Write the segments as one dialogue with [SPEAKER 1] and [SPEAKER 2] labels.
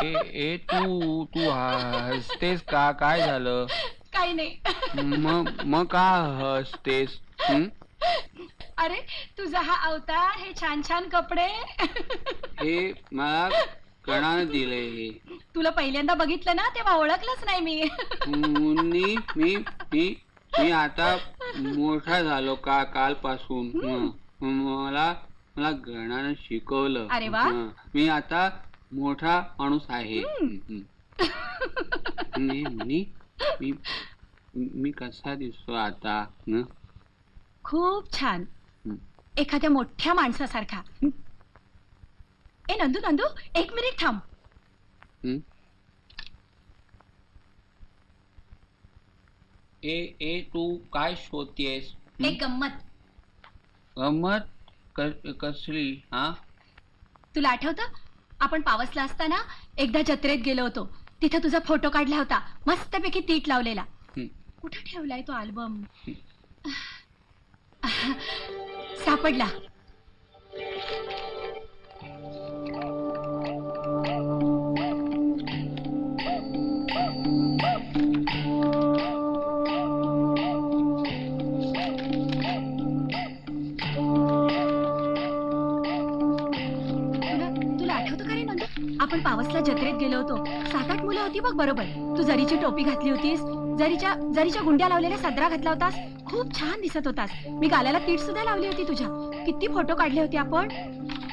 [SPEAKER 1] ए तू तू हसतेस का? काय झालं?
[SPEAKER 2] काही नाही.
[SPEAKER 1] मग का हसतेस?
[SPEAKER 2] अरे तुझा हा अवतार, हे छान छान कपडे.
[SPEAKER 1] हे मला कणानं दिलंय हे.
[SPEAKER 2] तुला पहिल्यांदा बघितलं ना तेव्हा ओळखलंच नाही मी.
[SPEAKER 1] मुन्नी मी मी मी आता मोठा झालो कालपासून. मला मला गणानं शिकवलं.
[SPEAKER 2] अरे वा.
[SPEAKER 1] मी आता मोठा माणूस आहे. मी मी मी कसा दिसतो आता?
[SPEAKER 2] खूप छान, एखाद्या मोठ्या माणसासारखा. ए नंदू नंदू, एक मिनिट थांब.
[SPEAKER 1] ए तू काय शोधतेस?
[SPEAKER 2] एक गंमत.
[SPEAKER 1] गंमत कसली? हा,
[SPEAKER 2] तुला आठवतं आपण पावसला असताना एकदा जत्रेत गेलो होतो, तिथे तुझा फोटो काढला होता, मस्तपैकी तीट लावलेला. कुठे ठेवलाय तो अल्बम? सापडला. तुला आठवतं का रे नंदू, आपण पावसला जत्रेत गेलो होतो, 7-8 मुलं होती बघ बरोबर. तू जरीची टोपी घातली होतीस, जरीच्या गुंड्या लावलेल्या सदरा घातला होतास, खूप छान दिसत होतास. मी गालाला तीट सुद्धा लावली होती तुझ्या. किती फोटो काढले होते आपण.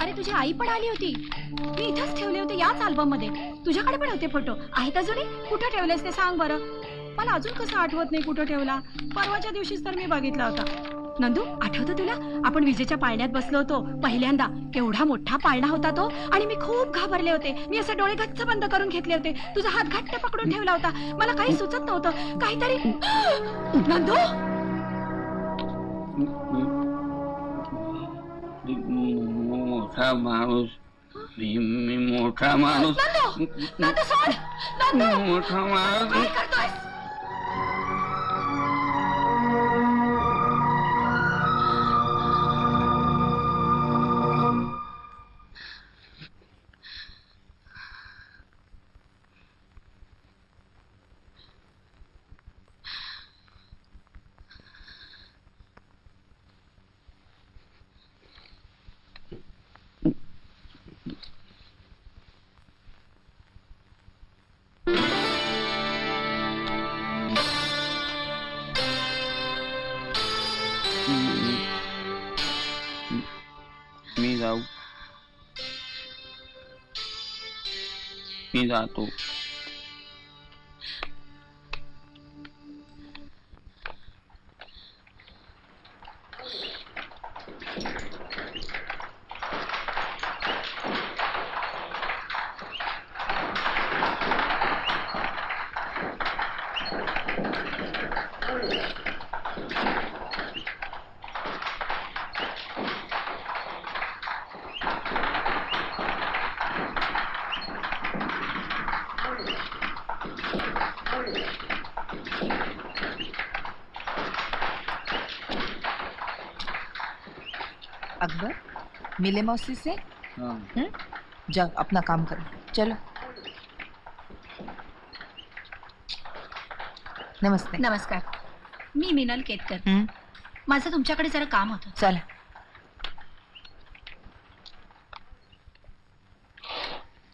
[SPEAKER 2] अरे तुझी आई पण आली होती, मी इथंच ठेवले होते याच अल्बम मध्ये. तुझ्याकडे पण होते फोटो, आहेत अजूनही? कुठं ठेवलेस ते सांग बरं. मला अजून कसं आठवत नाही कुठं ठेवला. परवाच्या दिवशीच तर मी बघितला होता. नंदू, आठवतं तुला आपण विजेच्या पाळण्यात बसलो होतो पहिल्यांदा? केवढा मोठा पाळणा होता तो, आणि मी खूप घाबरले होते. मी असे डोळे गच्च बंद करून घेतले होते. तुझा हात घट्ट पकडून ठेवला होता. मला काही सुचत नव्हतं. काहीतरी. नंदू,
[SPEAKER 1] मोठा माणूस. मी मोठा माणूस.
[SPEAKER 2] नंदू, नंदू सोड. नंदू,
[SPEAKER 1] मोठा माणूस.
[SPEAKER 2] काय करतोयस?
[SPEAKER 1] मी जाऊ. मी जातो.
[SPEAKER 3] अकबर, मिले मौसी से? जाओ अपना काम करो, चलो. नमस्ते.
[SPEAKER 2] नमस्कार, मी मिनल केतकर. माझं तुमच्याकडे जरा काम होतं.
[SPEAKER 3] चला.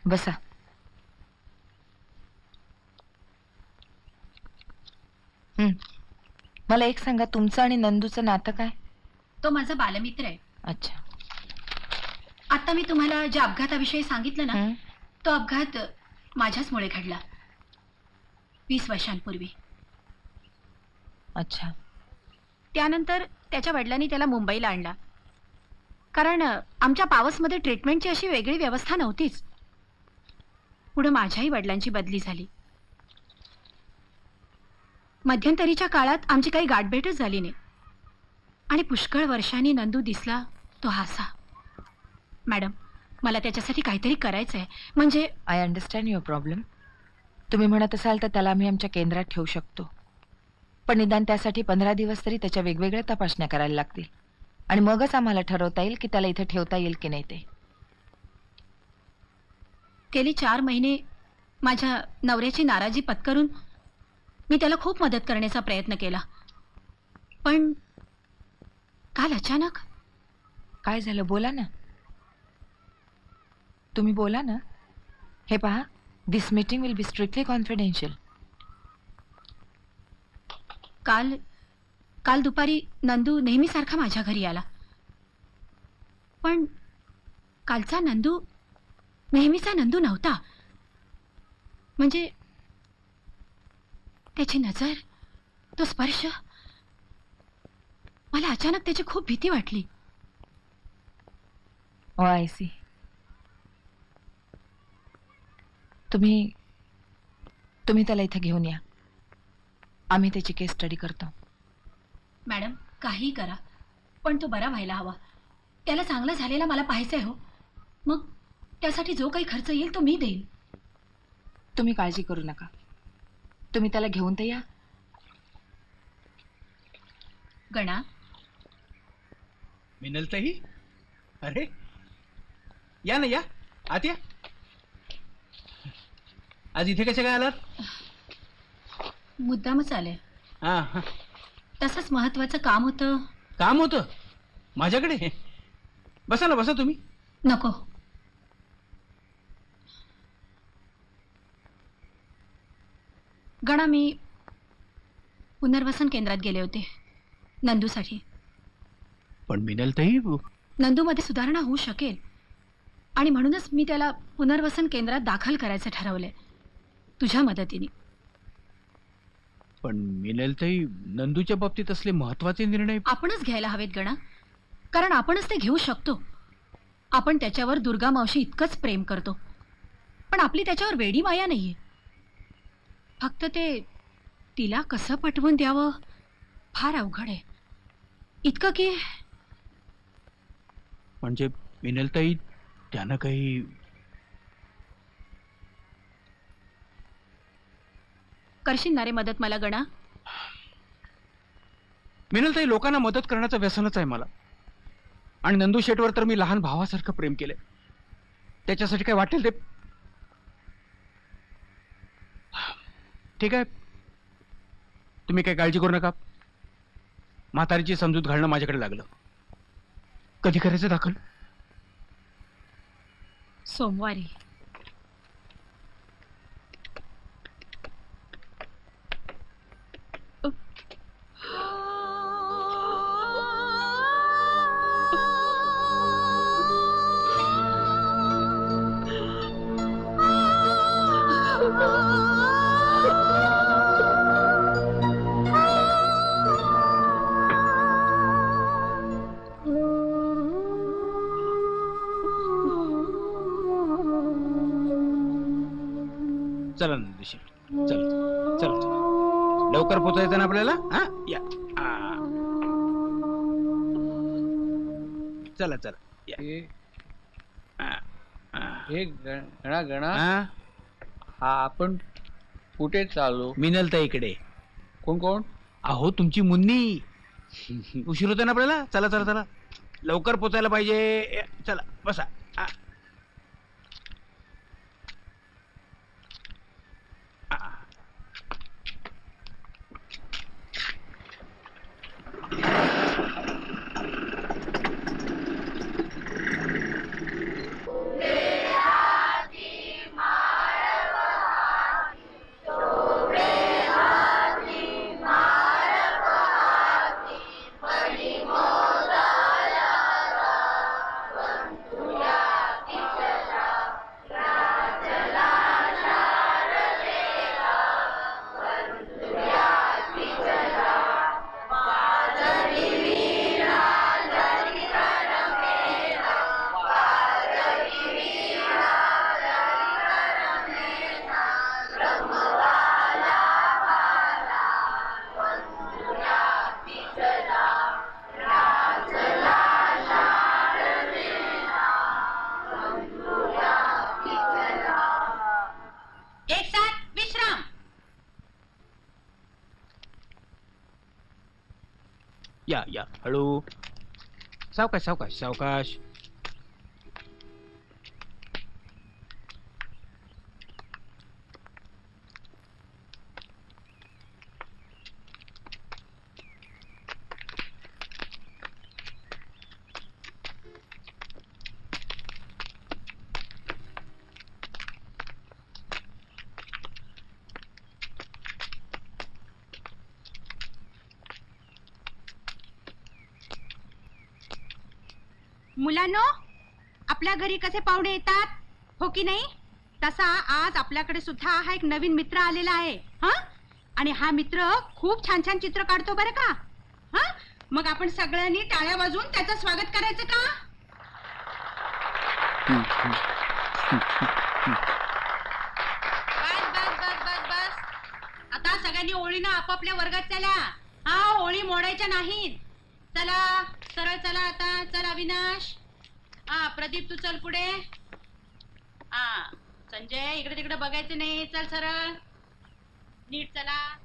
[SPEAKER 3] बसा. मला एक सांगा, तुमचं आणि नंदूचं नातं काय?
[SPEAKER 2] तो माझा बालमित्र आहे.
[SPEAKER 3] अच्छा.
[SPEAKER 2] आता मी तुम्हाला ज्या अपघाताविषयी सांगितलं ना, तो अपघात माझ्याचमुळे घडला 20 वर्षांपूर्वी.
[SPEAKER 3] अच्छा.
[SPEAKER 2] त्यानंतर त्याच्या वडिलांनी त्याला मुंबईला आणला, कारण आमच्या पावसमध्ये ट्रीटमेंटची अशी वेगळी व्यवस्था नव्हतीच. पुढे माझ्याही वडिलांची बदली झाली. मध्यंतरीच्या काळात आमची काही गाठभेटच झाली नाही, आणि पुष्कळ वर्षांनी नंदू दिसला तो हासा. मॅडम, मला त्याच्यासाठी काहीतरी करायचं आहे. म्हणजे
[SPEAKER 3] आय अंडरस्टँड युअर प्रॉब्लेम. तुम्ही म्हणत असाल तर त्याला आम्ही आमच्या केंद्रात ठेवू शकतो, पण निदान त्यासाठी 15 दिवस तरी त्याच्या वेगवेगळ्या तपासण्या करायला लागतील, आणि मगच आम्हाला ठरवता येईल की त्याला इथे ठेवता येईल की नाही ते.
[SPEAKER 2] गेली 4 महिने माझ्या नवऱ्याची नाराजी पत्करून मी त्याला खूप मदत करण्याचा प्रयत्न केला, पण काल अचानक.
[SPEAKER 3] काय झालं बोला ना, तुम्ही बोला ना. हे पहा, this meeting will be strictly confidential.
[SPEAKER 2] काल काल दुपारी नंदू नेहमीसारखा माझ्या घरी आला, पण कालचा नंदू नेहमीचा नंदू नव्हता. म्हणजे त्याची नजर, तो स्पर्श, मला अचानक त्याची खूप भीती वाटली.
[SPEAKER 3] ओ आय सी. तुम्ही त्याला इथे घेऊन या, आम्ही त्याची केस स्टडी करतो.
[SPEAKER 2] मॅडम, काहीही करा, पण तो बरा व्हायला हवा. त्याला चांगलं झालेला मला पाहायचंय हो. मग त्यासाठी जो काही खर्च येईल तो मी देईन.
[SPEAKER 3] तुम्ही काळजी करू नका, तुम्ही त्याला घेऊन तर या.
[SPEAKER 2] गणा,
[SPEAKER 4] मिनलताई, अरे या ना, या आत या. आज इथे कशा काय आलात?
[SPEAKER 2] मुद्दामच आले.
[SPEAKER 4] हा हा.
[SPEAKER 2] तसंच महत्वाचं काम होतं.
[SPEAKER 4] काम होतं माझ्याकडे? बसा ना, बसा तुम्ही.
[SPEAKER 2] नको, गणा, मी पुनर्वसन केंद्रात गेले होते नंदूसाठी.
[SPEAKER 4] पण मिनलताई,
[SPEAKER 2] नंदूमध्ये सुधारणा होऊ शकेल आणि म्हणूनच मी त्याला पुनर्वसन केंद्रात दाखल करायचं ठरवलंय, तुझ्या मदतीने.
[SPEAKER 4] पण मिनलताई, नंदूच्या बाबतीत असले महत्वाचे निर्णय
[SPEAKER 2] आपणच घ्यायला हवेत गणा, कारण आपणच ते घेऊ शकतो. आपण त्याच्यावर दुर्गा मावशी इतकंच प्रेम करतो, पण आपली त्याच्यावर वेडी माया नाहीये. फक्त ते तिला कसं पटवून द्यावं फार अवघड आहे. इतकं की
[SPEAKER 4] म्हणजे मिनलताई, त्यानं काही
[SPEAKER 2] करशील ना रे मदत मला गणा?
[SPEAKER 4] मिनलताई, लोकांना मदत करण्याचं व्यसनच आहे मला. आणि नंदू शेटवर तर मी लहान भावासारखं प्रेम केलंय. त्याच्यासाठी काय वाटेल ते. ठीक आहे, तुम्ही काही काळजी करू नका. म्हातारीची समजूत घालणं माझ्याकडे लागलं. कधी करायचं दाखल?
[SPEAKER 2] सोमवारी.
[SPEAKER 4] चला नंदू शेट, चल चल, लवकर पोचायचं ना आपल्याला. हा या. चला चला या.
[SPEAKER 1] हे गणा गणा,
[SPEAKER 4] हा,
[SPEAKER 1] हा आपण कुठे चालू?
[SPEAKER 4] मिनलताई इकडे.
[SPEAKER 1] कोण कोण?
[SPEAKER 4] अहो, तुमची मुन्नी. उशीर होतो ना आपल्याला. चला चला चला, लवकर पोचायला पाहिजे. चला बसा. हा. या या, हळू. सावकाश सावकाश सावकाश.
[SPEAKER 2] मुलांनो, आपल्या घरी कसे पाहुणे येतात हो की नाही, तसा आज आपल्याकडे सुद्धा हा एक नवीन मित्र आलेला आहे. हा, आणि हा मित्र खूप छान छान चित्र काढतो बरं का. हा, मग आपण सगळ्यांनी टाळ्या वाजवून त्याचं स्वागत करायचं का? बस. आता सगळ्यांनी ओळीनं आपापल्या वर्गात चला. हा, ओळी मोडायच्या नाहीत. चला सरळ चला. आता चल अविनाश. हा, प्रदीप तू चल पुढे. हा, संजय इकडे तिकडे बघायचं नाही. चल सरळ नीट चला.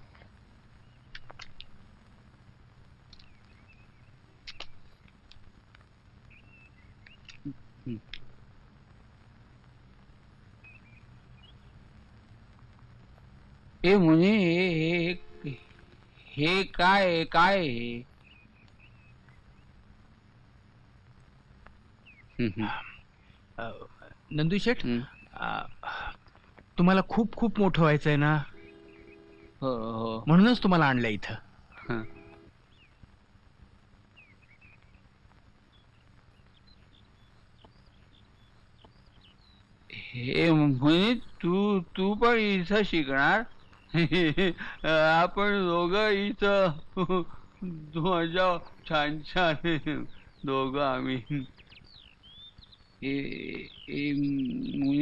[SPEAKER 1] ए मुनी, हे काय काय आहे?
[SPEAKER 4] नंदू शेठ,
[SPEAKER 1] हं.
[SPEAKER 4] तुम्हाला खूप खूप मोठं व्हायचंय ना,
[SPEAKER 1] हो.
[SPEAKER 4] म्हणूनच तुम्हाला आणलं इथं.
[SPEAKER 1] हं. हे मुनी, तू पण इथं शिकणार? आपण दोघं इथं मजा छान छान दोघं आम्ही.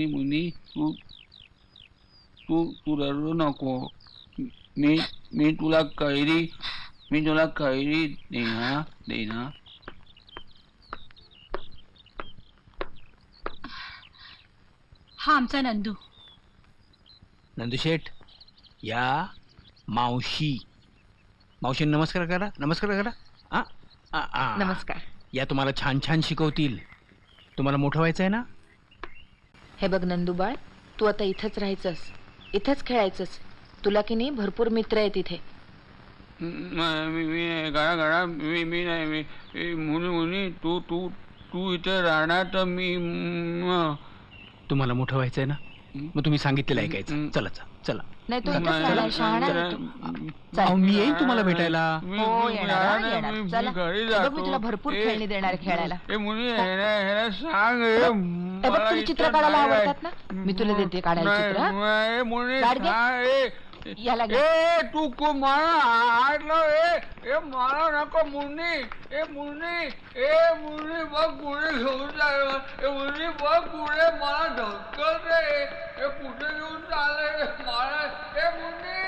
[SPEAKER 1] मुनी तू तू तू रडू नको. मी तुला कैरी देना.
[SPEAKER 2] हा आमचा नंदू.
[SPEAKER 4] नंदू शेठ, या मावशी. नमस्कार करा.
[SPEAKER 3] नमस्कार.
[SPEAKER 4] या तुम्हाला छान छान शिकवतील. तुम्हाला मोठं व्हायचंय ना.
[SPEAKER 3] हे बघ नंदूबाळ, तू आता इथंच राहायचंस, इथंच खेळायचंस. तुला की नाही भरपूर मित्र आहेत इथे.
[SPEAKER 1] मी गाडा मी मुनी तू इथे राहणार तर मी
[SPEAKER 4] तुम्हाला मोठं व्हायचंय ना, मग तुम्ही सांगितलेलं ऐकायचं. चला.
[SPEAKER 3] नाही तू इथंच राहणार, शहाणा आहे तू.
[SPEAKER 4] अहो, मी येईन तुम्हाला भेटायला.
[SPEAKER 3] हो, येणार. चला, बघ मी तुला भरपूर खेळणी देणार आहे खेळायला.
[SPEAKER 1] सांग.
[SPEAKER 3] हे बघ तुला चित्र काढायला आवडतात ना, मी तुला देते काढायला चित्र. काढ दे. याला घे.
[SPEAKER 1] तू मला हाडलो. मला नको मुनी. मुनी बघ पुढे घेऊन चाल. मुनी बघ पुढे मला ढकलते. कुठे घेऊन चालले मला. मुनी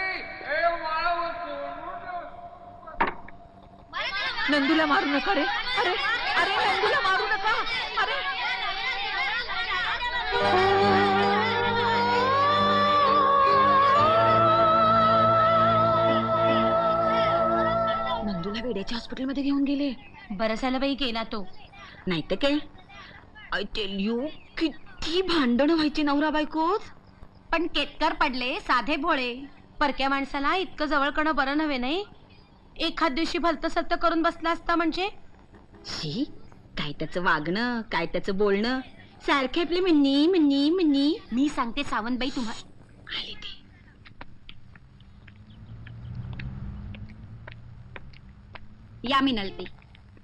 [SPEAKER 1] मला
[SPEAKER 3] नंदूला मारू नका रे. अरे नंदूला मारू नका. अरे
[SPEAKER 2] नंदूला वेड्याच्या हॉस्पिटलमध्ये घेऊन गेले. बरं झालं बाई गेला तो, नाही तर काय. आय टेल यू, किती भांडणं व्हायची नवरा बायकोच. पण केतकर पडले साधे भोळे. परक्या माणसाला इतकं जवळ करणं बरं नव्हे नाही. एखाद दिवशी भलतं सत्य करून बसला असता म्हणजे. शी, काय त्याचं वागणं, काय त्याचं बोलणं, सारखे आपले म्हणणी. मी सांगते सावंतबाई तुम्हाला आले ते. या मिनलते,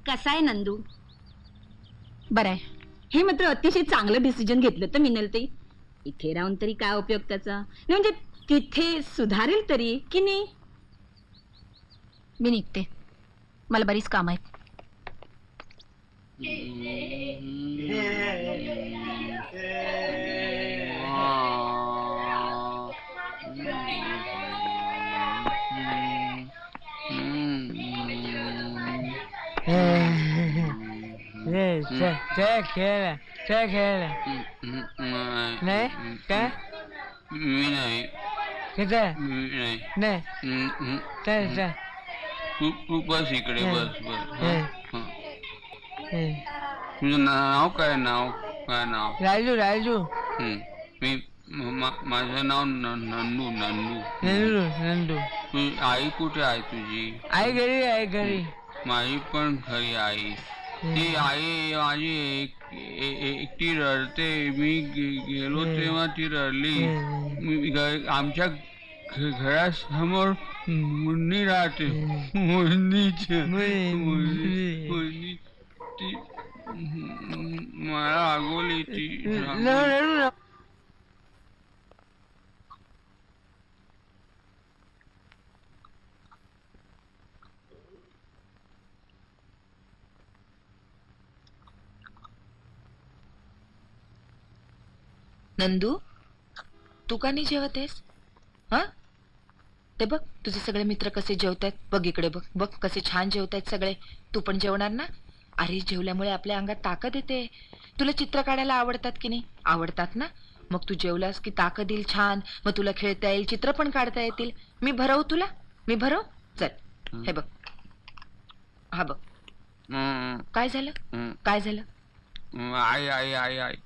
[SPEAKER 2] कसा आहे नंदू? बरं आहे. हे मात्र अतिशय चांगलं डिसिजन घेतलं तर मिनलते. इथे राहून तरी काय उपयोग त्याचा, नाही म्हणजे तिथे सुधारेल तरी की नाही. मी निघते, मला बरीच काम आहेत.
[SPEAKER 3] खेळ नाही काय
[SPEAKER 1] मी नाही.
[SPEAKER 3] नाही
[SPEAKER 1] तू बस इकडे. बस. तुझं नाव काय? नाव
[SPEAKER 3] राजू.
[SPEAKER 1] मी माझं नाव नंदू. तू आई कुठे आहे तुझी?
[SPEAKER 3] आई घरी.
[SPEAKER 1] माझी पण घरी आई. ती आई माझी एकटी रडते. मी गेलो तेव्हा ती रडली. आमच्या घरासमोर मुन्नी राहते. मला आगोली ती
[SPEAKER 3] नंदू तू का नाही जेवतेस हा ते बघ तुझे सगळे मित्र कसे जेवतायत बघ इकडे बघ बघ कसे छान जेवतायत सगळे तू पण जेवणार ना अरे जेवल्यामुळे आपल्या अंगात ताकद येते तुला चित्र काढायला आवडतात की नाही आवडतात ना मग तू जेवलास की ताकद येईल छान मग तुला खेळता येईल चित्र पण काढता येतील मी भरवू तुला मी भरव चल हे बघ हा बघ काय झालं काय झालं
[SPEAKER 1] आई आई आई आई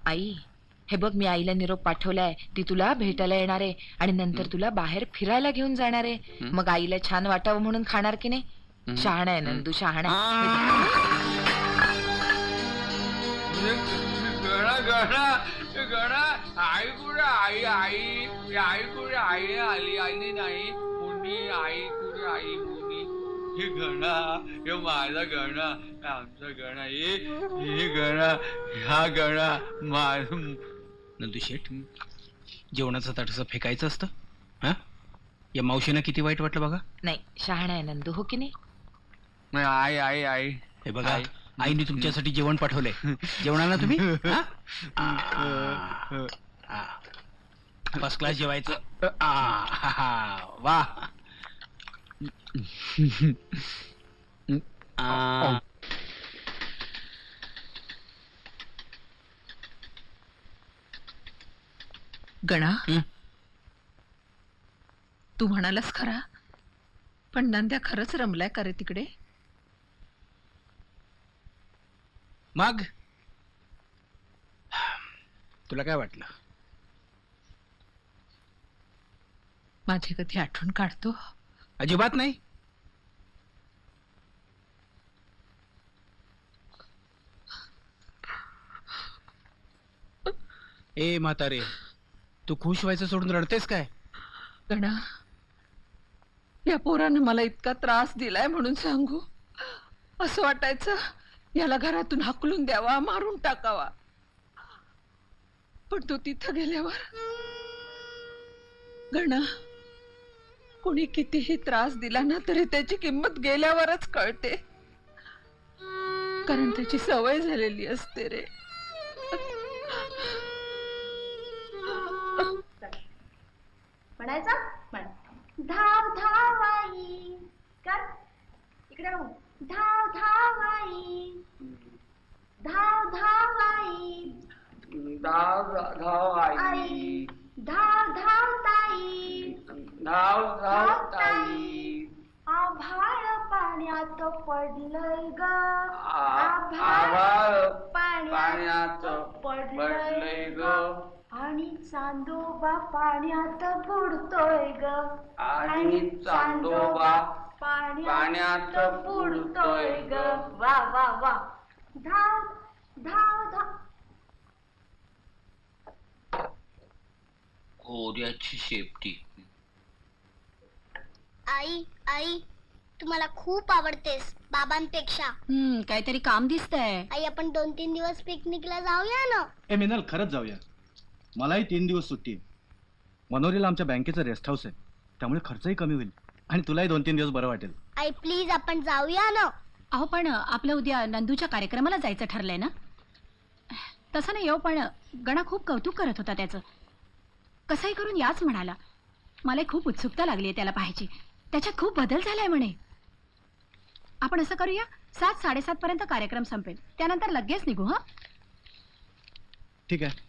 [SPEAKER 3] आई हे बघ मी आईला निरोप पाठवलाय ती तुला भेटायला येणार आहे आणि नंतर तुला बाहेर फिरायला घेऊन जाणार आहे मग आईला छान वाटावं म्हणून खाणार की नाही शहाणा आहे नंदू शहाणा
[SPEAKER 1] गणा गणा गणा आई कुठे आई आई आई कुठे आई आली आली नाही मुनी आई कुठे आई मुनी हे गणा हे माझा गणा आमचा गणा हे गणा ह्या गणा माझ
[SPEAKER 4] नंदू शेठ जेवणाचं ताट असं फेकायचं असतं हा या मावशीनं किती वाईट वाटलं बघा
[SPEAKER 3] नाही शहाणा आहे नंदू हो की नाही
[SPEAKER 1] आई आई आई
[SPEAKER 4] हे बघा आईने तुमच्यासाठी जेवण पाठवलंय जेवणार ना तुम्ही फर्स्ट क्लास जेवायचं वा
[SPEAKER 5] गणा तू म्हणालास खरा पण नंद्या खरंच रमलाय का रे तिकडे
[SPEAKER 4] मग तुला काय वाटलं
[SPEAKER 5] माझी कधी आठवण काढतो
[SPEAKER 4] अजिबात नाही ए म्हातारे तू खुश व्हायचं सोडून रडतेस काय
[SPEAKER 5] गणा या पोरानं मला इतका त्रास दिलाय म्हणून सांगू असं वाटायचं याला घरातून हाकलून द्यावा मारून टाकावा पण तो तिथं गेल्यावर गणा कोणी कितीही त्रास दिला ना तरी त्याची किंमत गेल्यावरच कळते कारण त्याची सवय झालेली असते रे
[SPEAKER 6] म्हणायचा म्हण धाव धाव आई कर इकडे बघ धाव धाव आई धाव धाव आई
[SPEAKER 1] धाव धाव आई
[SPEAKER 6] आई धाव धाव ताई
[SPEAKER 1] धाव धाव ताई
[SPEAKER 6] आभाळ पाण्यात पडलंय ग
[SPEAKER 1] आभाळ
[SPEAKER 6] पाण्यात
[SPEAKER 1] पडलंय
[SPEAKER 6] पडलंय
[SPEAKER 1] ग
[SPEAKER 6] आणि चांदोबा पाण्यात बुडतोय ग
[SPEAKER 1] आणि चांदोबा
[SPEAKER 6] पाण्यात बुडतोय ग वा वा वा धाव धाव धाव
[SPEAKER 1] कोऱ्याची शेपटी
[SPEAKER 7] आई आई तू मला खूप आवडतेस बाबांपेक्षा
[SPEAKER 2] काहीतरी काम दिसतंय
[SPEAKER 7] आई आपण 2-3 दिवस पिकनिकला जाऊया ना
[SPEAKER 8] ए मिनल खरंच जाऊया मलाही 3 दिवस सुट्टी आहे मनोरीला आमच्या बँकेचं रेस्ट हाऊस आहे त्यामुळे खर्चही कमी होईल आणि तुलाही 2-3 दिवस बरं वाटेल
[SPEAKER 7] आई प्लीज आपण जाऊया ना
[SPEAKER 2] अहो पण आपलं उद्या नंदूच्या कार्यक्रमाला जायचं ठरलंय ना तसं नाही हो पण गणा खूप कौतुक करत होता त्याचं कसंही करून याच म्हणाला मला खूप उत्सुकता लागली आहे त्याला पाहायची त्याच्यात खूप बदल झालाय म्हणे आपण असं करूया 7-7:30 पर्यंत कार्यक्रम संपेल त्यानंतर लगेच निघू हा
[SPEAKER 8] ठीक आहे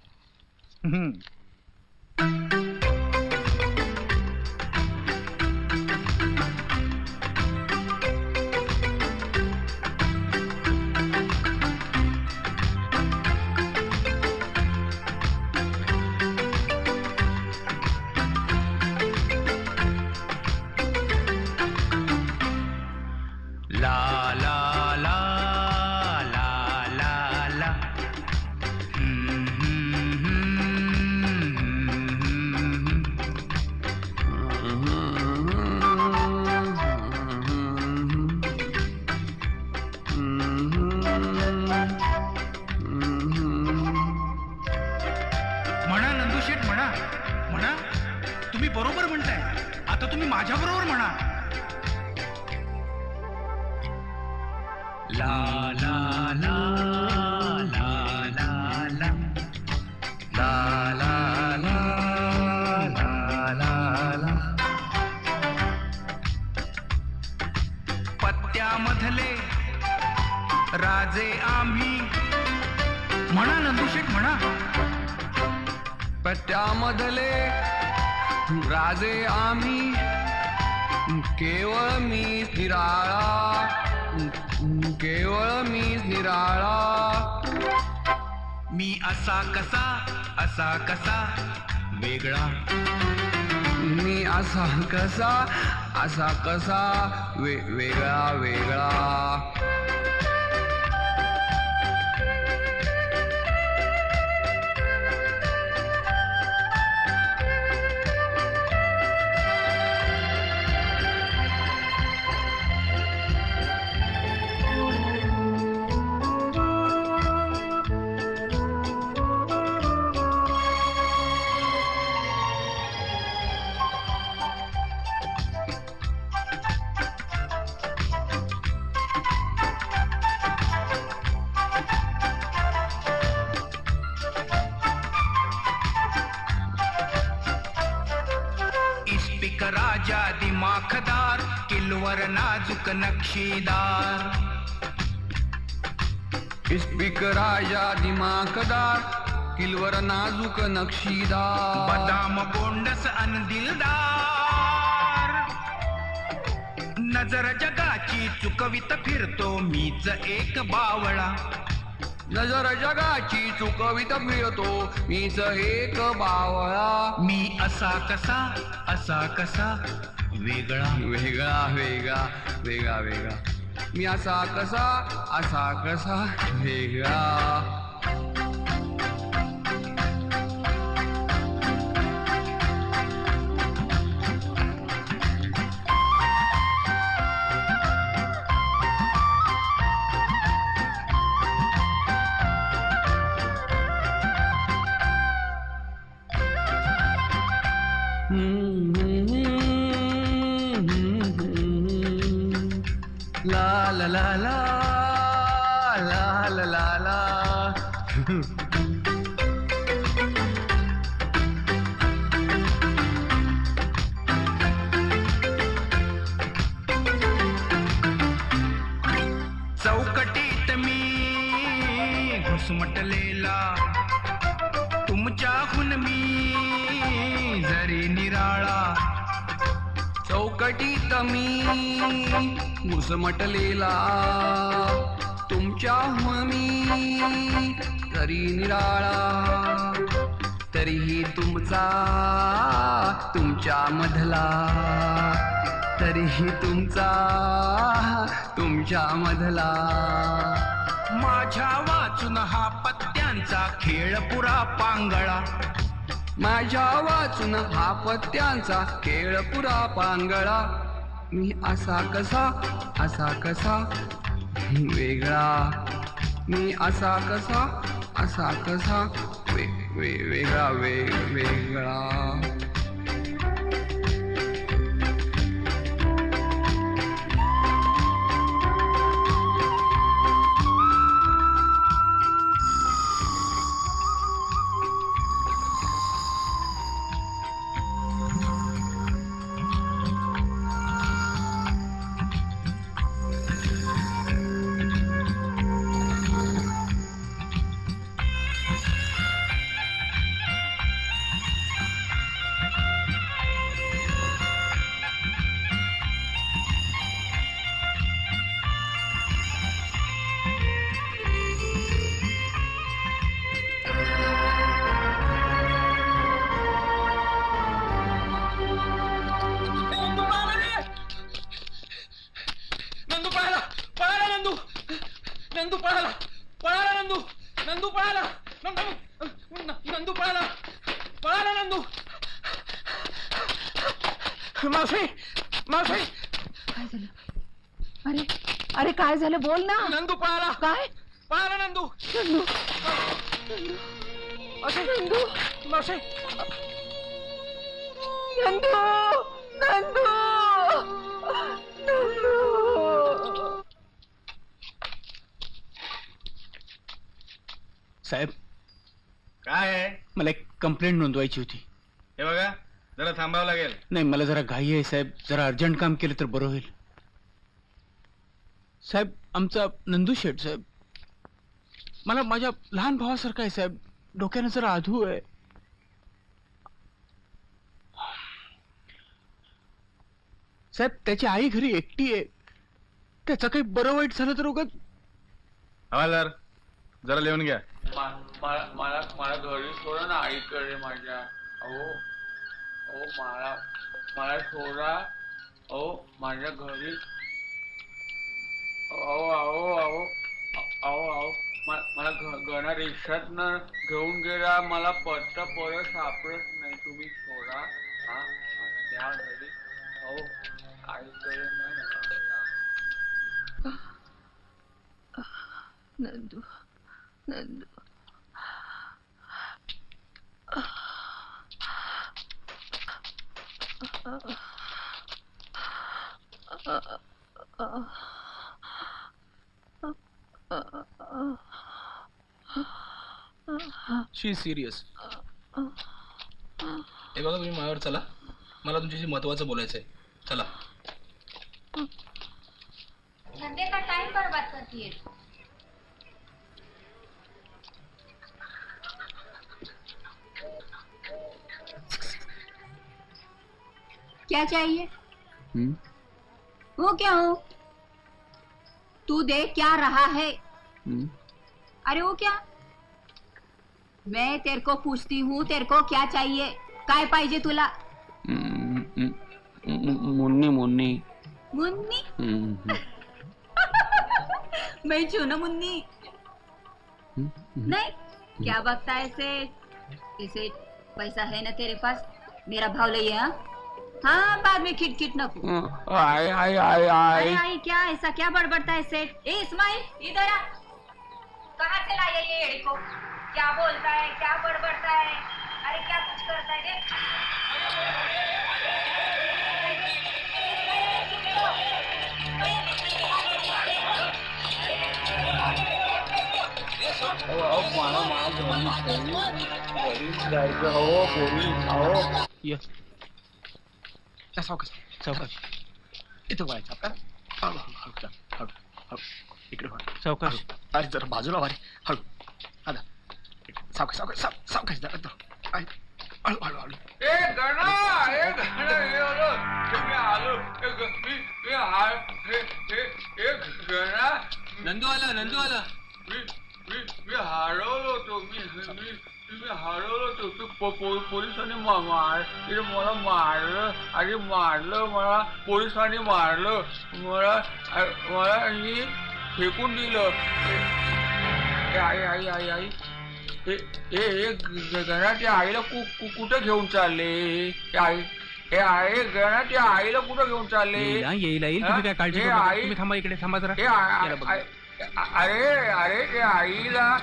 [SPEAKER 4] ला ला ला ला ला ला तुम्ही बरोबर म्हणताय. आता तुम्ही माझ्या बरोबर म्हणा. ला ला ला ला ला ला ला ला ला ला ला. पत्त्यामधले राजे आम्ही. म्हणा नंदुशेठ म्हणा.
[SPEAKER 1] पट्ट्यामधले राजे आम्ही, केवळ मीच निराळा, केवळ मीच निराळा.
[SPEAKER 4] मी असा कसा वेगळा.
[SPEAKER 1] मी असा कसा वेगळा वेगळा.
[SPEAKER 4] राजा दिमाखदार, किलवर नाजूक नक्षीदार.
[SPEAKER 1] इस्पिक राजा दिमाखदार, किलवर नाजूक नक्षीदार.
[SPEAKER 4] बदाम गोंडस अन दिलदार. नजर जगाची चुकवित फिरतो मीच एक बावळा.
[SPEAKER 1] नजर जगाची चुकवित फिरतो मीच एक बावळा.
[SPEAKER 4] मी असा कसा वेगळा
[SPEAKER 1] वेगळा वेगळा वेगळा वेगळा. मी असा कसा वेगळा. ला ला ला ला ला ला ला ला.
[SPEAKER 4] चौकटीत मी घुसमटलेला, तुमच्याहून मी जरी निराळा.
[SPEAKER 1] चौकटीत मी घुसमटलेला, तुमच्याहून मी तरी निराळा. तरीही तुमच्या मधला, तरीही तुमच्या मधला.
[SPEAKER 4] माझ्या वाचून हा पत्त्यांचा खेळ पुरा पांगळा.
[SPEAKER 1] माझ्या वाचून हा पत्त्यांचा खेळ पुरा पांगळा. मी असा कसा वेगळा. मी असा कसा वेगळा वेगळा.
[SPEAKER 4] नंदू पळाला नंदू पळाला नंदू पळाला नंदू. मावशी
[SPEAKER 5] काय झालं? अरे अरे काय झालं? बोल ना.
[SPEAKER 4] नंदू पळाला.
[SPEAKER 5] काय
[SPEAKER 4] पळाला नंदू.
[SPEAKER 5] नंदू
[SPEAKER 4] मावशी
[SPEAKER 5] नंदू नंदू नंदू
[SPEAKER 4] साहेब
[SPEAKER 8] काय आहे
[SPEAKER 4] मला एक कंप्लेंट नोंदवायची होती.
[SPEAKER 8] हे बघा, जरा थांबावं लागेल.
[SPEAKER 4] नाही, मला जरा घाई आहे साहेब. जरा अर्जंट काम केलं तर बरं होईल. साहेब, आमचा नंदू शेठ साहेब मला माझ्या लहान भावासारखा आहे साहेब. डोक्यानं जरा आधू आहे. साहेब, त्याची आई घरी एकटी आहे. त्याचं काही बरं वाईट झालं तर उगाच.
[SPEAKER 8] हवालदार, जरा लिहून घ्या.
[SPEAKER 1] मला घरी सोडा ना आईकडे माझ्या. अहो अहो मला सोडा. अहो माझ्या घरी. अहो अहो अहो अहो अहो मला घरा रिक्षात न घेऊन गेला. मला पत्ता परत सापडत नाही. तुम्ही सोडा. हा मला त्या घरी. अहो आईकडे नाही
[SPEAKER 5] नंदू नंदू
[SPEAKER 4] शी सिरियस.
[SPEAKER 9] हे बघा, तुम्ही माझ्यावर चला. मला तुमच्याशी महत्वाचं बोलायचं आहे. चला.
[SPEAKER 7] धंधे का टाइम बर्बाद करती है.
[SPEAKER 2] क्या चाहिए? वो क्या हो? तू देख क्या रहा है. अरे वो क्या? मैं तेरे को पूछती हूँ, तेरे को क्या चाहिए? काय पाहिजे तुला?
[SPEAKER 4] मुन्नी मुन्नी.
[SPEAKER 2] मुन्नी? मैं छू ना मुन्नी. नहीं, क्या बकता है सेठ? इसे पैसा है ना तेरे पास? मेरा भाव ले. हाँ, बाद में खिट नको.
[SPEAKER 4] आई आई आई आई.
[SPEAKER 2] आई क्या? ऐसा क्या बड़बड़ता है सेठ? ए इस्माइल, इधर आ. कहाँ से लाया ये एड़ी को? क्या बोलता है, क्या बड़बड़ता है? अरे क्या कुछ करता है रे?
[SPEAKER 4] ये सावकाश सावकाश.
[SPEAKER 9] इथं वळायचं आपला. इकडे वळ.
[SPEAKER 4] सावकाश.
[SPEAKER 9] अरे जरा बाजूला वारे. हळू. आता सावकाश सावकाश सावकाश जरा. हळू हळू हळू.
[SPEAKER 1] ए गणा मी आलो. गणा.
[SPEAKER 4] नंदू आला.
[SPEAKER 1] मी हरवलो होतो. मी हरवलो होतो. पोलिसांनी मला मारलं. अरे मारलं मला. पोलिसांनी मारलं मला आणि फेकून दिलं. आई गणाच्या आईला कुठं घेऊन चालले? आई गणाच्या आईला कुठं घेऊन चालले?
[SPEAKER 4] येईल. तुम्ही काय काळजी करू नका. तुम्ही थांबा इकडे. थांबा जरा. याला बघ.
[SPEAKER 1] अरे ते आईला.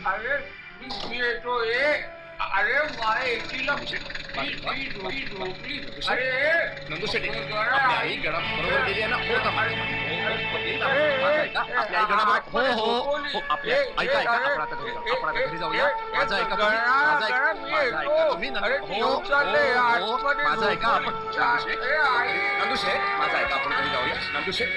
[SPEAKER 1] अरे मी येतो. अरे मला एकटीला झोपली. अरे
[SPEAKER 9] नंदू शेट्टी, आपली आई गणा बरोबर गेली आहे ना? हो का? आपली आई गणा बरोबर. हो आपल्या ऐका आपण आता घरी जाऊया. माझा ऐका तुम्ही. माझा ऐका आपण. नंदू शेठ, माझा ऐका आपण घरी जाऊया. नंदू शेठ.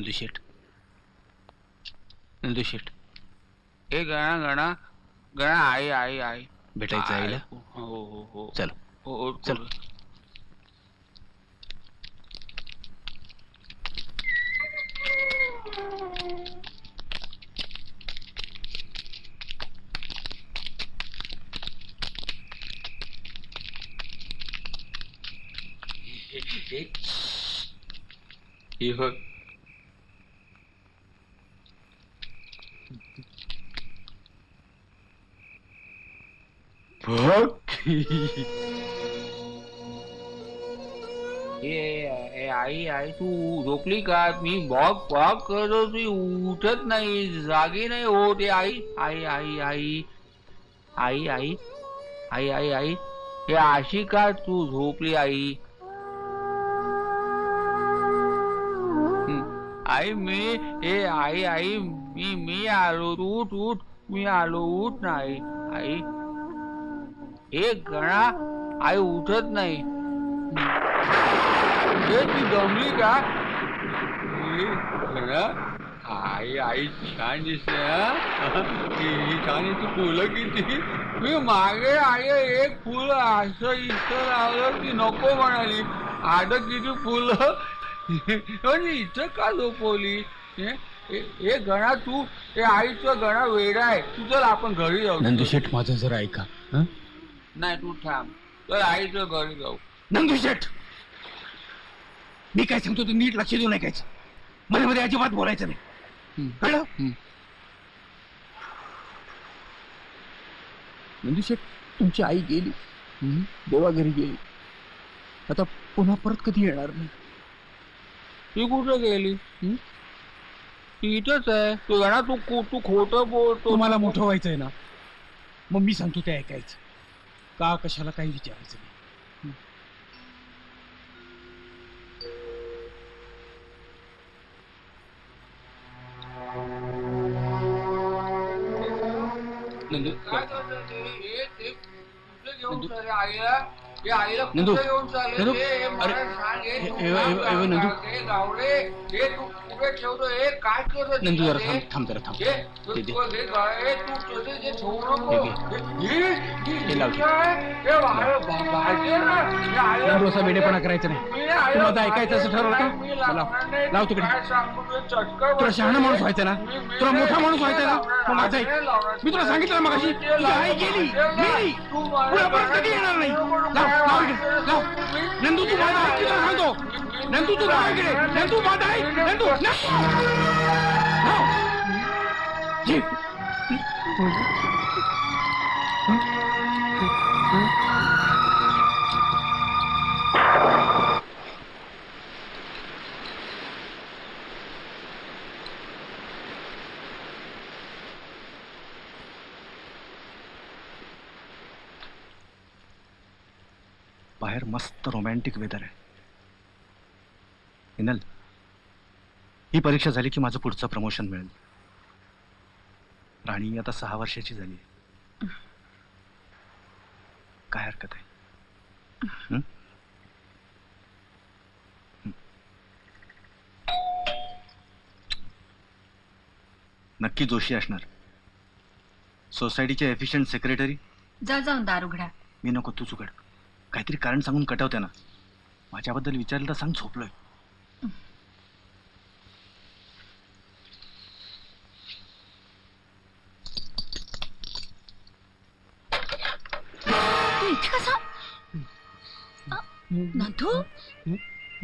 [SPEAKER 4] नंदूशेठ, नंदूशेठ,
[SPEAKER 1] ए गणा गणा गणा, आई आई आई
[SPEAKER 4] भेटायचं आईला?
[SPEAKER 1] हो हो हो
[SPEAKER 4] चल
[SPEAKER 1] हो हो,
[SPEAKER 4] चल.
[SPEAKER 1] हे बघ. ए आई आई तू झोपली का? मी बॉक बॉक करतो, ती उठत नाही, जागी नाही होत. आई आई आई आई आई आई आई आई आई हे अशी का तू झोपली आई? आई मी ए आई आई मी आलो, उठ उठ, मी आलो, उठ नाही आई. एक गणा आई उठत नाही. ती दमली का? गणा आई आई छान दिसते. ही छान ती फुलं किती. मी मागे आई एक फुल असं इथं लावलं ती नको म्हणाली. आता किती फुलं इथं का झोपवली? हे गणा तू हे आईचं गणा वेडा आहे. तू चल आपण घरी जाऊ.
[SPEAKER 4] नंदूशेठ माझं जरा ऐका.
[SPEAKER 1] नाही तू थांब, तर आईचं घरी जाऊ.
[SPEAKER 4] नंदूशेठ, मी काय सांगतो ते नीट लक्ष देऊन ऐकायचं. मध्ये मध्ये अजिबात बोलायचं नाही, कळलं? नंदूशेठ, तुमची आई गेली, देवा घरी गेली. आता पुन्हा परत कधी येणार नाही.
[SPEAKER 1] ती कुठं गेली? ती इथंच आहे. तू गणा तू खोटं बोलतो.
[SPEAKER 4] तुम्हाला मोठं व्हायचंय ना, मग मी सांगतो ते ऐकायचं. का कशाला काही विचारायचं नाही. नंदू,
[SPEAKER 1] आईला
[SPEAKER 4] नंदू,
[SPEAKER 1] घेऊन चालले?
[SPEAKER 4] नंदू,
[SPEAKER 1] हे मला
[SPEAKER 4] अरे,
[SPEAKER 1] सांग, हे तू
[SPEAKER 4] ए- ए-
[SPEAKER 1] काय
[SPEAKER 4] ए- ए- नंदू.
[SPEAKER 1] करतो? हे गावडे, हे तू कुठे ठेवतो? हे काय करतो?
[SPEAKER 4] नंदू जरा
[SPEAKER 1] हे-
[SPEAKER 4] थांब जरा थांब.
[SPEAKER 1] हे
[SPEAKER 4] दे, दे.
[SPEAKER 1] हे तू तुझे जे ठेवू नको.
[SPEAKER 4] हे लाव.
[SPEAKER 1] हे भाजी ना. हे आईला-
[SPEAKER 4] नंदू, असा वेडेपणा करायचा नाही.
[SPEAKER 1] मी
[SPEAKER 4] तुला आता ऐकायचं असं ठरवलं का?
[SPEAKER 1] मी
[SPEAKER 4] लाव.
[SPEAKER 1] लावणार नाही.
[SPEAKER 4] लाव तिकडे.
[SPEAKER 1] काय सांगतो तुझं चटकं
[SPEAKER 4] तुला शहाणा माणूस व्हायचं ना,
[SPEAKER 1] मी
[SPEAKER 4] तुला मोठा
[SPEAKER 1] नाही-
[SPEAKER 4] माणूस व्हायचं ना, मग माझं ऐक.
[SPEAKER 1] नाही लावणार.
[SPEAKER 4] मी तुला सांगितलं ना मगाशी,
[SPEAKER 1] ते
[SPEAKER 4] तुझी आई
[SPEAKER 1] लाव.
[SPEAKER 4] गेली,
[SPEAKER 1] ते लाव.
[SPEAKER 4] गेली.
[SPEAKER 1] तू मला-
[SPEAKER 4] पुन्हा परत कधी येणार नाही. लाव, लाव इकडे, लाव. नंदू, तू माझा ऐक, तुला सांगतो. नंदू, तू लाव इकडे. नंदू, माझा ऐक. नंदू, जी.
[SPEAKER 8] बाहेर मस्त रोमॅन्टिक वेदर आहे. हिनल, ही परीक्षा झाली की माझं पुढचं प्रमोशन मिळेल. राणी आता 6 वर्षाची झाली. काय हरकत आहे? हं? नक्की जोशी असणार. सोसायटीचे एफिशियंट सेक्रेटरी.
[SPEAKER 2] जा जाऊन दार उघडा.
[SPEAKER 8] मी नको, तूच उघड. काहीतरी कारण सांगून कटवते ना. माझ्याबद्दल विचारलं तर सांग झोपलोय.
[SPEAKER 2] तू इथे कसा? नंदू,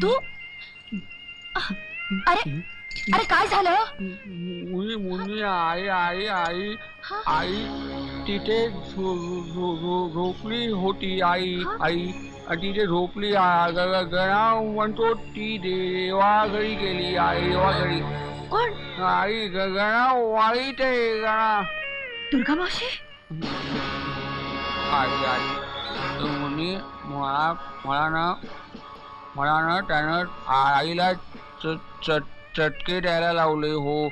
[SPEAKER 2] तू अरे अरे काय झालं?
[SPEAKER 1] मुली मुली आई आई आई आई तिथे झोपली होती. आई आई तिथे झोपली. गणा म्हणतो ती देवा घरी गेली. आई देवा घरी.
[SPEAKER 2] कोण?
[SPEAKER 1] आई गणा वाईट आहे. गणा
[SPEAKER 2] दुर्गा मावशी.
[SPEAKER 1] आई आई मुली मला ना त्यानं आईला चटके द्यायला लावले. हो,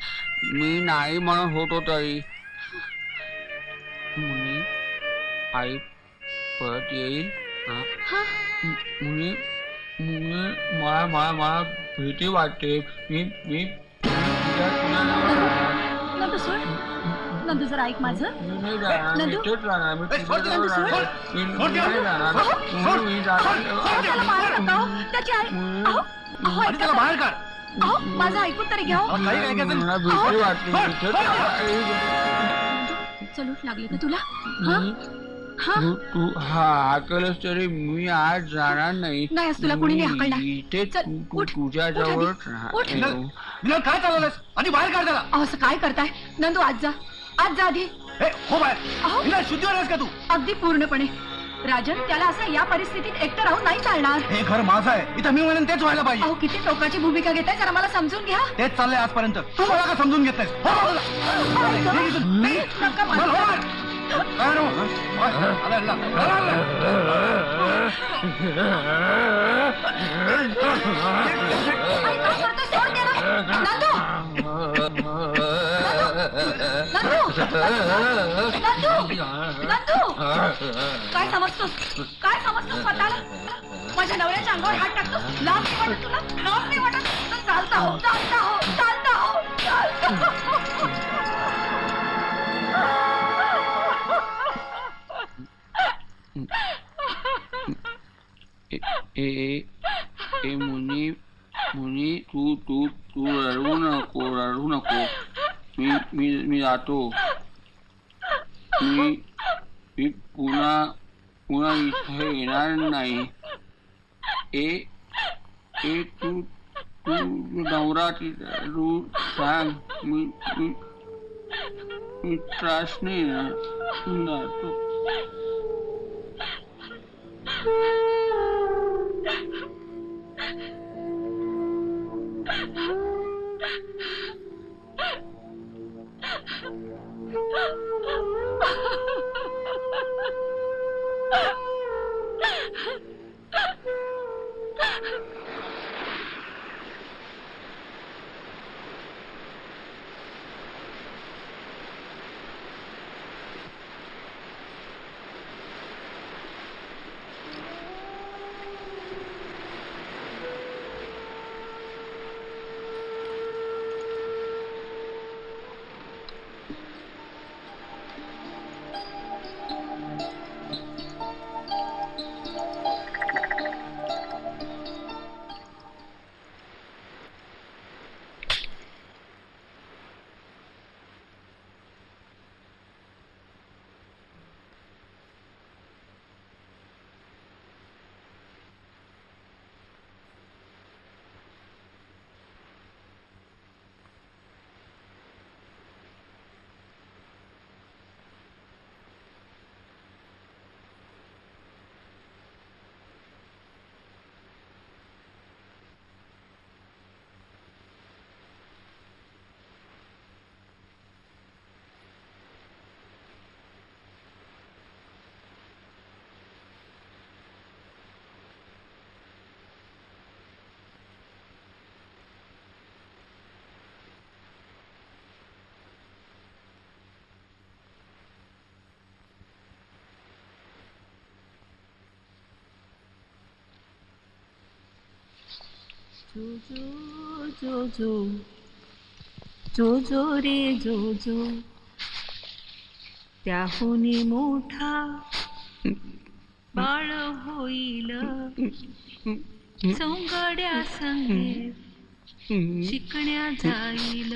[SPEAKER 1] मी नाही म्हणत होतो तरी. मुनी आई परत येईल. मुनी मुनी मला मला मला भीती वाटते. मी
[SPEAKER 2] नंदू सोड. नंदू जरा ऐक माझं. नंदू नंदू सोड. त्याला मारू नका हो. त्याची आई अहो, अहो,
[SPEAKER 8] आणि त्याला बाहेर काढ.
[SPEAKER 2] अहो, माझं ऐकून तरी घ्या हो.
[SPEAKER 8] काही ऐकायचं
[SPEAKER 2] चलूट लागले का तुला? हा? हा?
[SPEAKER 1] तू हाकलस तरी मी आज जाणार नाही.
[SPEAKER 2] नाही, आज तुला कोणी हाकलणार.
[SPEAKER 1] इथे
[SPEAKER 2] चल, उठ.
[SPEAKER 1] तुझ्या
[SPEAKER 2] उठ
[SPEAKER 1] जवळ
[SPEAKER 2] आधी. उठ.
[SPEAKER 8] विनोद काय चालवलंस आणि बाहेर काढ त्याला.
[SPEAKER 2] अहो, असं काय करताय? नंदू आज जा. आज जा आधी.
[SPEAKER 8] हे, हो बाहेर.
[SPEAKER 2] अहो.
[SPEAKER 8] विनोद शुद्धीवर आहेस का तू?
[SPEAKER 2] अगदी पूर्णपणे. राजन, त्याला असं या परिस्थितीत एकटं राहून नाही चालणार.
[SPEAKER 8] हे घर माझं आहे. इथं मी म्हणेन तेच व्हायला पाहिजे.
[SPEAKER 2] अहो, किती टोकाची भूमिका घेताय, जरा मला समजून घ्या.
[SPEAKER 8] तेच चाललंय आजपर्यंत. तू मला का समजून घेत नाहीस? हो बाजूला. निघ इथून. निघ.
[SPEAKER 2] नका
[SPEAKER 8] चल, हो
[SPEAKER 2] मला.
[SPEAKER 8] बाहेर. बाहेर हो. आला, आला.
[SPEAKER 2] आई, काय करतोय? सोड त्याला. नंदू. नंदू. काय समजतोस? काय समजतोस स्वतःला? माझ्या नवऱ्याच्या अंगावर हात टाकतोस? लाज नाही वाटत तुला? लाज नाही वाटत? तर चालता हो, चालता हो, चालता हो, चालता हो.
[SPEAKER 1] ए मुनी मुनी तू रडू नको. मी जातो. मी पुन्हा इथे येणार नाही. तू नवरा तू सांग. मी त्रास नाही ना. जातो.
[SPEAKER 2] जो रे जो त्याहुनी मोठा बाळ होईल सौंगड्या संगे शिकण्या जाईल.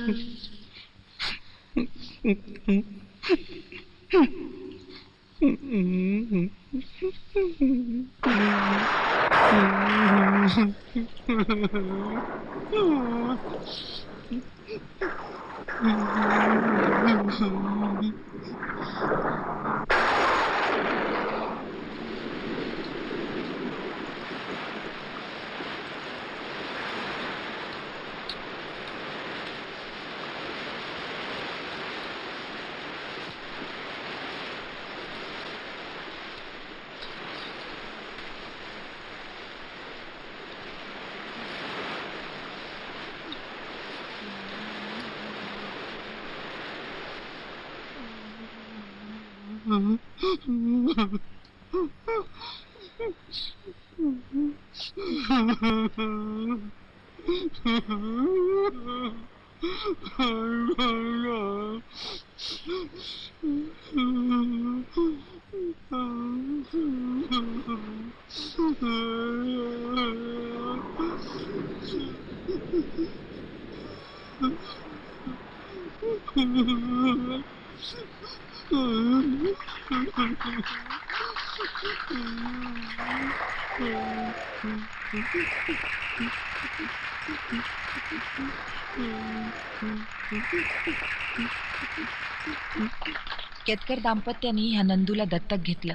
[SPEAKER 3] केतकर दाम्पत्याने ह्या नंदूला दत्तक घेतलं.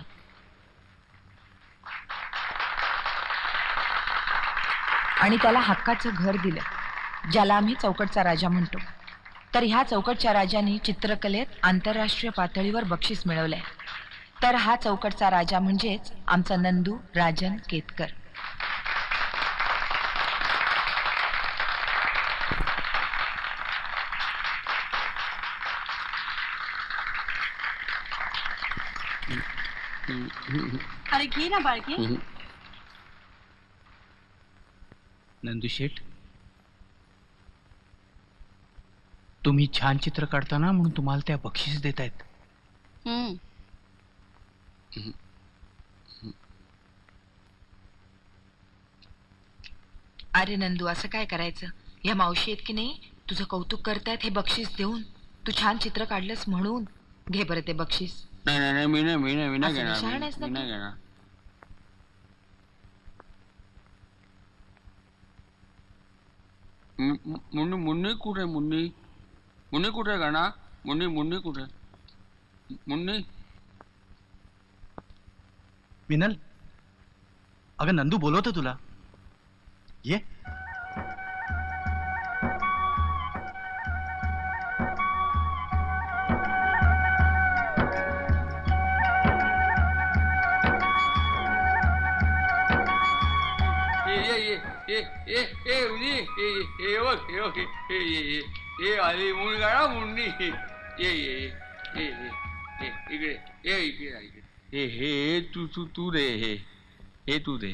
[SPEAKER 3] आणि त्याला हक्काचं घर दिलं, ज्याला आम्ही चौकटचा राजा म्हणतो. तर ह्या चौकटच्या राजाने चित्रकलेत आंतरराष्ट्रीय पातळीवर बक्षीस मिळवलंय. तर हा चौकटचा राजा म्हणजेच आमचा नंदू राजन केतकर.
[SPEAKER 2] अरे घे ना बाळके.
[SPEAKER 4] नंदू शेठ, तुम्ही छान चित्र काढताना म्हणून तुम्हाला त्या बक्षीस देत आहेत.
[SPEAKER 3] अरे नंदू, असं काय करायचं? ह्या मावशी आहेत की नाही, तुझं कौतुक करतायत हे बक्षीस देऊन. तू छान चित्र काढलंस म्हणून. घे बरं ते बक्षीस.
[SPEAKER 1] नाही नाही नाही, मी नाही
[SPEAKER 3] असं
[SPEAKER 1] घेणार,
[SPEAKER 3] शहाणा आहेस ना
[SPEAKER 1] मी नाही
[SPEAKER 3] तू?
[SPEAKER 1] घेणार. मुन्नी कुठे? मुन्नी कुठे गाणा? मुन्नी कुठे? मुन्नी
[SPEAKER 8] मिनल, अगं नंदू बोलवतो तुला, ये.
[SPEAKER 1] आली मुंडी गाणा, मुंडी ये ये ये ये इकडे ये, इकडे हे तू दे, हे तू दे.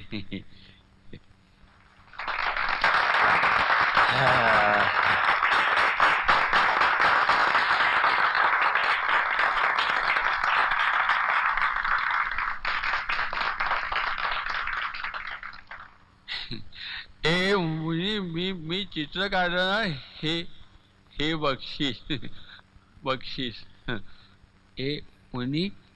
[SPEAKER 1] ए मी चित्र काढलं, हे बक्षीस. ए मुनी